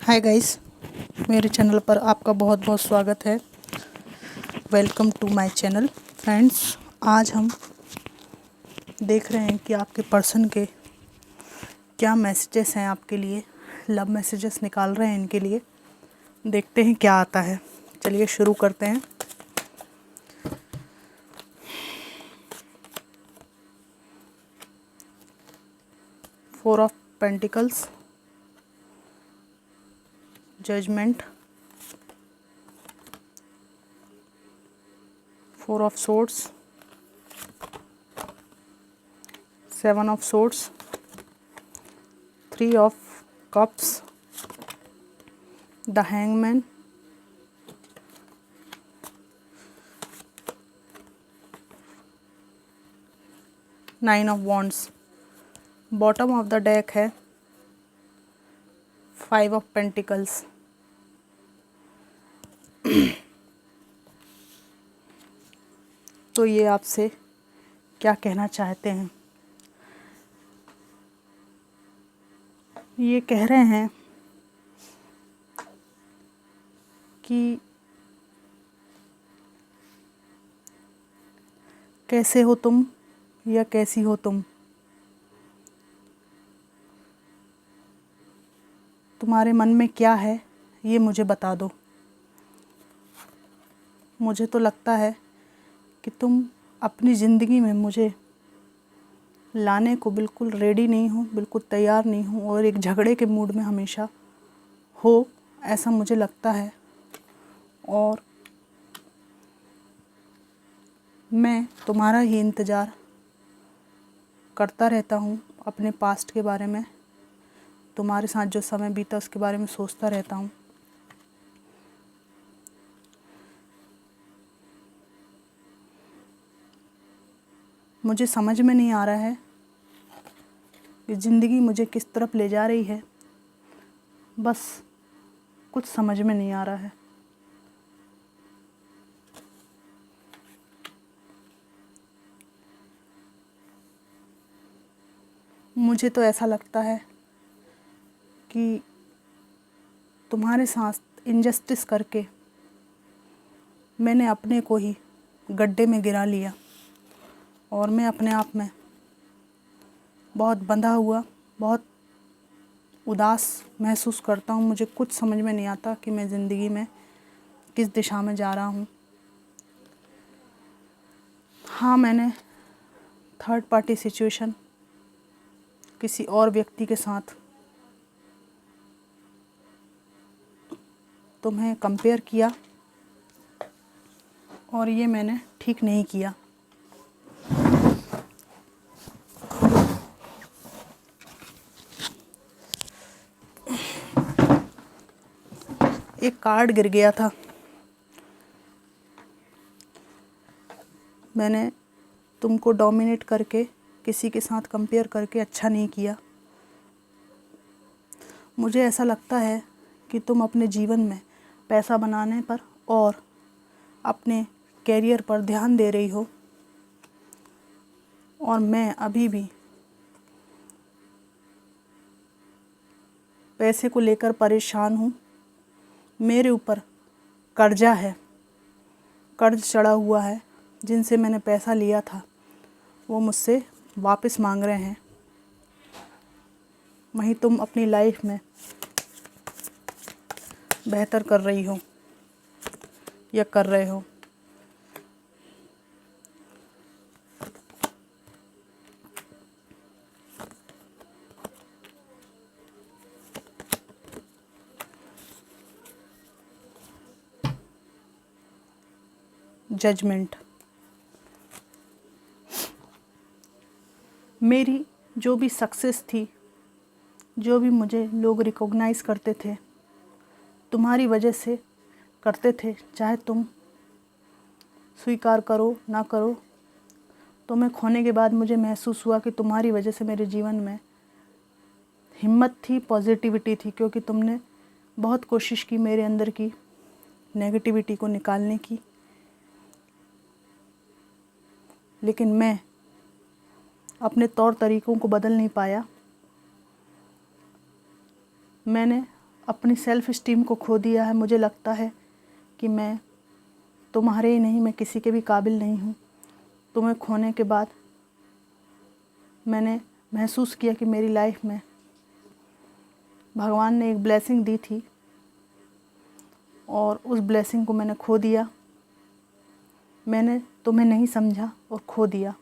Hi guys, मेरे channel पर आपका बहुत बहुत स्वागत है। Welcome to my channel. Friends, आज हम देख रहे हैं कि आपके पर्सन के क्या मैसेजेस हैं आपके लिए। लव मैसेजेस निकाल रहे हैं इनके लिए। देखते हैं क्या आता है। चलिए शुरू करते हैं। Four of pentacles, judgement, four of swords, seven of swords, three of cups, the hangman, nine of wands. Bottom of the deck है फाइव ऑफ पेंटिकल्स। तो ये आपसे क्या कहना चाहते हैं? ये कह रहे हैं कि कैसे हो तुम या कैसी हो तुम, तुम्हारे मन में क्या है ये मुझे बता दो। मुझे तो लगता है कि तुम अपनी ज़िंदगी में मुझे लाने को बिल्कुल रेडी नहीं हो, बिल्कुल तैयार नहीं हो और एक झगड़े के मूड में हमेशा हो, ऐसा मुझे लगता है। और मैं तुम्हारा ही इंतज़ार करता रहता हूँ। अपने पास्ट के बारे में, तुम्हारे साथ जो समय बीता उसके बारे में सोचता रहता हूँ। मुझे समझ में नहीं आ रहा है कि ज़िंदगी मुझे किस तरफ ले जा रही है। बस कुछ समझ में नहीं आ रहा है। मुझे तो ऐसा लगता है कि तुम्हारे साथ इनजस्टिस करके मैंने अपने को ही गड्ढे में गिरा लिया और मैं अपने आप में बहुत बंधा हुआ, बहुत उदास महसूस करता हूँ। मुझे कुछ समझ में नहीं आता कि मैं ज़िंदगी में किस दिशा में जा रहा हूँ। हाँ, मैंने थर्ड पार्टी सिचुएशन किसी और व्यक्ति के साथ तुम्हें कंपेयर किया और ये मैंने ठीक नहीं किया। एक कार्ड गिर गया था। मैंने तुमको डोमिनेट करके किसी के साथ कंपेयर करके अच्छा नहीं किया। मुझे ऐसा लगता है कि तुम अपने जीवन में पैसा बनाने पर और अपने कैरियर पर ध्यान दे रही हो और मैं अभी भी पैसे को लेकर परेशान हूँ। मेरे ऊपर कर्जा है, कर्ज चढ़ा हुआ है। जिनसे मैंने पैसा लिया था वो मुझसे वापस मांग रहे हैं। वहीं तुम अपनी लाइफ में बेहतर कर रही हो या कर रहे हो। जजमेंट। मेरी जो भी सक्सेस थी, जो भी मुझे लोग रिकॉग्नाइज़ करते थे, तुम्हारी वजह से करते थे। चाहे तुम स्वीकार करो ना करो, तुम्हें खोने के बाद मुझे महसूस हुआ कि तुम्हारी वजह से मेरे जीवन में हिम्मत थी, पॉजिटिविटी थी, क्योंकि तुमने बहुत कोशिश की मेरे अंदर की नेगेटिविटी को निकालने की। लेकिन मैं अपने तौर तरीक़ों को बदल नहीं पाया। मैंने अपनी सेल्फ़ इस्टीम को खो दिया है। मुझे लगता है कि मैं तुम्हारे ही नहीं, मैं किसी के भी काबिल नहीं हूँ। तुम्हें खोने के बाद मैंने महसूस किया कि मेरी लाइफ में भगवान ने एक ब्लेसिंग दी थी और उस ब्लेसिंग को मैंने खो दिया। मैंने तुम्हें नहीं समझा और खो दिया।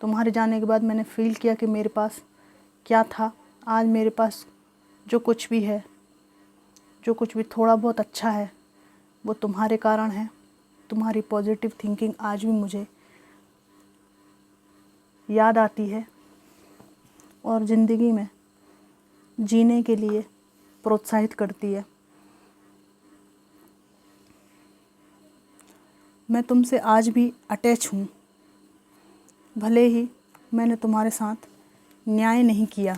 तुम्हारे जाने के बाद मैंने फ़ील किया कि मेरे पास क्या था। आज मेरे पास जो कुछ भी है, जो कुछ भी थोड़ा बहुत अच्छा है, वो तुम्हारे कारण है। तुम्हारी पॉजिटिव थिंकिंग आज भी मुझे याद आती है और ज़िंदगी में जीने के लिए प्रोत्साहित करती है। मैं तुमसे आज भी अटैच हूँ, भले ही मैंने तुम्हारे साथ न्याय नहीं किया।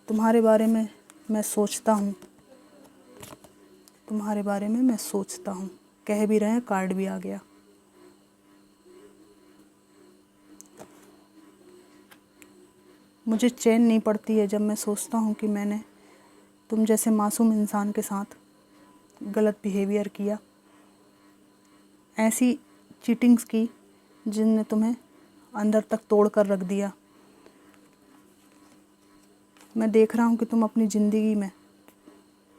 तुम्हारे बारे में मैं सोचता हूँ, तुम्हारे बारे में मैं सोचता हूँ। कह भी रहे हैं, कार्ड भी आ गया। मुझे चैन नहीं पड़ती है जब मैं सोचता हूँ कि मैंने तुम जैसे मासूम इंसान के साथ गलत बिहेवियर किया, ऐसी चीटिंग्स की जिनने तुम्हें अंदर तक तोड़ कर रख दिया। मैं देख रहा हूँ कि तुम अपनी ज़िंदगी में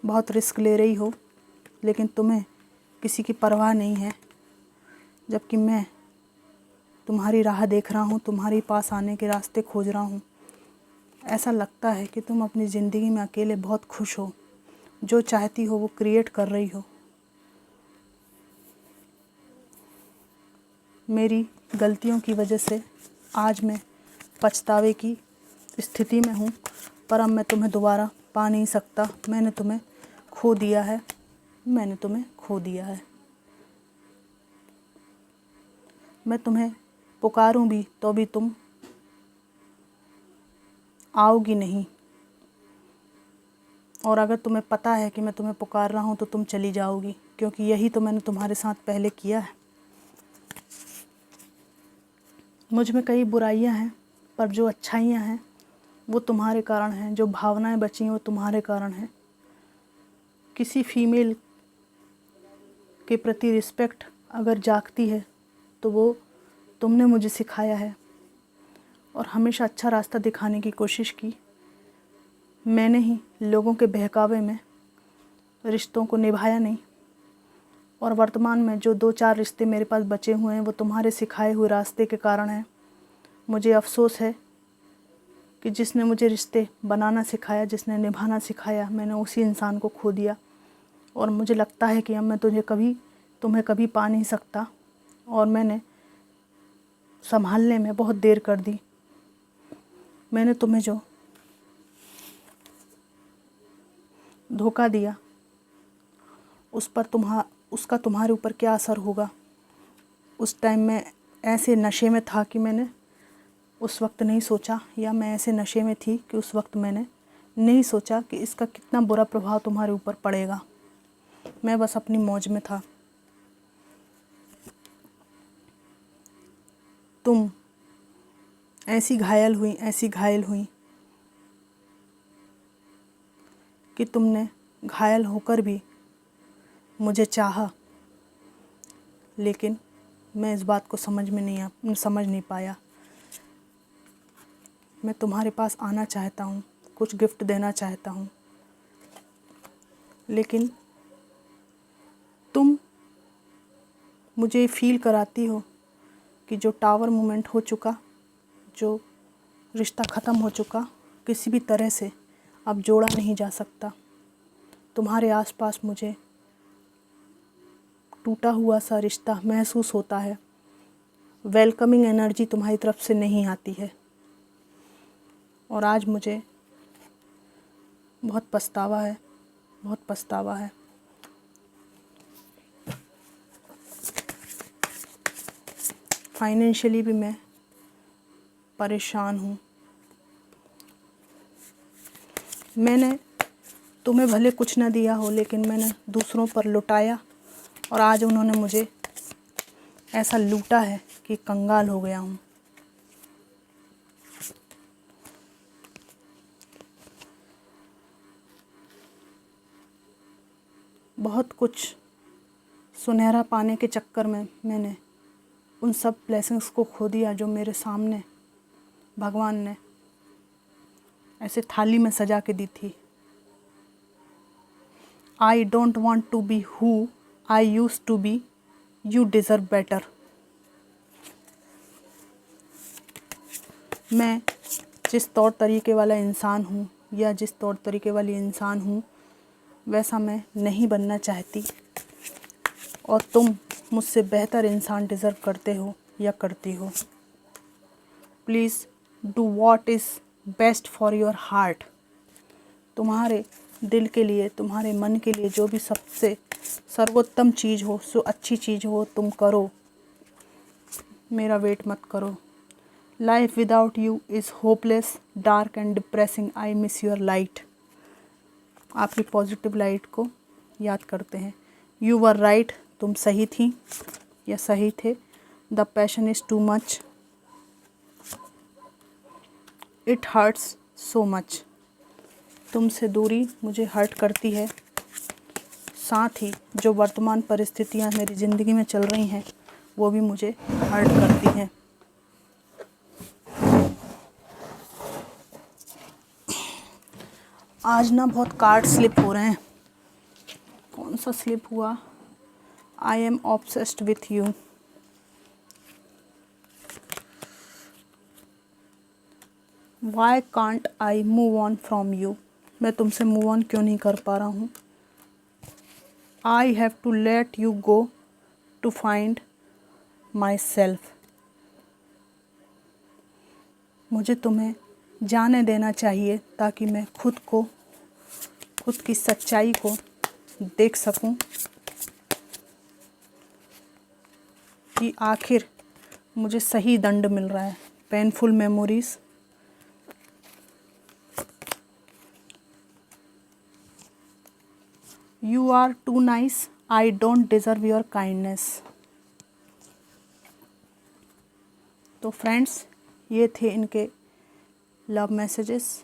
बहुत रिस्क ले रही हो, लेकिन तुम्हें किसी की परवाह नहीं है, जबकि मैं तुम्हारी राह देख रहा हूँ, तुम्हारे पास आने के रास्ते खोज रहा हूँ। ऐसा लगता है कि तुम अपनी ज़िंदगी में अकेले बहुत खुश हो, जो चाहती हो वो क्रिएट कर रही हो। मेरी गलतियों की वजह से आज मैं पछतावे की स्थिति में हूँ, पर अब मैं तुम्हें दोबारा पा नहीं सकता। मैंने तुम्हें खो दिया है, मैंने तुम्हें खो दिया है। मैं तुम्हें पुकारूं भी तो भी तुम आओगी नहीं, और अगर तुम्हें पता है कि मैं तुम्हें पुकार रहा हूँ तो तुम चली जाओगी, क्योंकि यही तो मैंने तुम्हारे साथ पहले किया है। मुझ में कई बुराइयां हैं, पर जो अच्छाइयां हैं वो तुम्हारे कारण हैं। जो भावनाएं बची हैं वो तुम्हारे कारण हैं। किसी फीमेल के प्रति रिस्पेक्ट अगर जागती है तो वो तुमने मुझे सिखाया है, और हमेशा अच्छा रास्ता दिखाने की कोशिश की। मैंने ही लोगों के बहकावे में रिश्तों को निभाया नहीं, और वर्तमान में जो 2-4 रिश्ते मेरे पास बचे हुए हैं वो तुम्हारे सिखाए हुए रास्ते के कारण हैं। मुझे अफ़सोस है कि जिसने मुझे रिश्ते बनाना सिखाया, जिसने निभाना सिखाया, मैंने उसी इंसान को खो दिया। और मुझे लगता है कि अब मैं तुम्हें कभी पा नहीं सकता, और मैंने संभालने में बहुत देर कर दी। मैंने तुम्हें जो धोखा दिया उसका तुम्हारे ऊपर क्या असर होगा। उस टाइम मैं ऐसे नशे में था कि मैंने उस वक्त नहीं सोचा, या मैं ऐसे नशे में थी कि उस वक्त मैंने नहीं सोचा कि इसका कितना बुरा प्रभाव तुम्हारे ऊपर पड़ेगा। मैं बस अपनी मौज में था। तुम ऐसी घायल हुई कि तुमने घायल होकर भी मुझे चाहा, लेकिन मैं इस बात को समझ नहीं पाया। मैं तुम्हारे पास आना चाहता हूँ, कुछ गिफ्ट देना चाहता हूँ, लेकिन तुम मुझे फील कराती हो कि जो टावर मोमेंट हो चुका, जो रिश्ता ख़त्म हो चुका, किसी भी तरह से अब जोड़ा नहीं जा सकता। तुम्हारे आसपास मुझे टूटा हुआ सा रिश्ता महसूस होता है। वेलकमिंग एनर्जी तुम्हारी तरफ से नहीं आती है, और आज मुझे बहुत पछतावा है। फाइनेंशियली भी मैं परेशान हूँ। मैंने तुम्हें भले कुछ न दिया हो, लेकिन मैंने दूसरों पर लुटाया, और आज उन्होंने मुझे ऐसा लूटा है कि कंगाल हो गया हूँ। बहुत कुछ सुनहरा पाने के चक्कर में मैंने उन सब ब्लेसिंग्स को खो दिया जो मेरे सामने भगवान ने ऐसे थाली में सजा के दी थी। I don't want to be who I use to be, you deserve better. मैं जिस तौर तरीके वाला इंसान हूँ या जिस तौर तरीके वाली इंसान हूँ वैसा मैं नहीं बनना चाहती, और तुम मुझसे बेहतर इंसान डिज़र्व करते हो या करती हो। Please do what is best for your heart. तुम्हारे दिल के लिए, तुम्हारे मन के लिए जो भी सबसे सर्वोत्तम चीज़ हो, सो अच्छी चीज़ हो, तुम करो। मेरा वेट मत करो। Life without you is hopeless, dark and depressing, I miss your light. आपकी पॉजिटिव लाइट को याद करते हैं। यू वर राइट, तुम सही थी या सही थे। The passion is too much, it hurts so much. तुमसे दूरी मुझे हर्ट करती है, साथ ही जो वर्तमान परिस्थितियाँ मेरी ज़िंदगी में चल रही हैं वो भी मुझे हर्ट करती हैं। आज ना बहुत कार्ड स्लिप हो रहे हैं। कौन सा स्लिप हुआ? I am obsessed with you. Why can't I move on from you. मैं तुमसे मूव ऑन क्यों नहीं कर पा रहा हूँ? I have to let you go to find myself. मुझे तुम्हें जाने देना चाहिए ताकि मैं खुद की सच्चाई को देख सकूं कि आखिर मुझे सही दंड मिल रहा है। Painful memories, you are too nice, I don't deserve your kindness. तो फ्रेंड्स, ये थे इनके लव मैसेजेस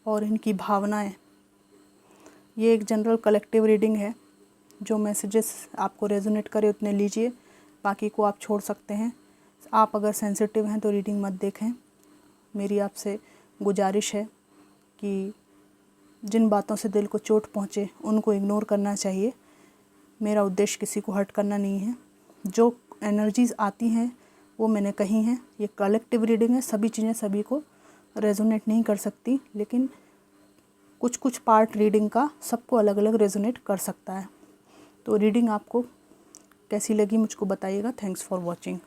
और इनकी भावनाएं। ये एक जनरल कलेक्टिव रीडिंग है। जो मैसेजेस आपको रेजोनेट करे उतने लीजिए, बाकी को आप छोड़ सकते हैं। आप अगर सेंसिटिव हैं तो रीडिंग मत देखें। मेरी आपसे गुजारिश है कि जिन बातों से दिल को चोट पहुँचे उनको इग्नोर करना चाहिए। मेरा उद्देश्य किसी को हर्ट करना नहीं है। जो एनर्जीज़ आती हैं वो मैंने कही हैं। ये कलेक्टिव रीडिंग है, सभी चीज़ें सभी को रेजोनेट नहीं कर सकती, लेकिन कुछ कुछ पार्ट रीडिंग का सबको अलग अलग रेजोनेट कर सकता है। तो रीडिंग आपको कैसी लगी मुझको बताइएगा। Thanks for watching.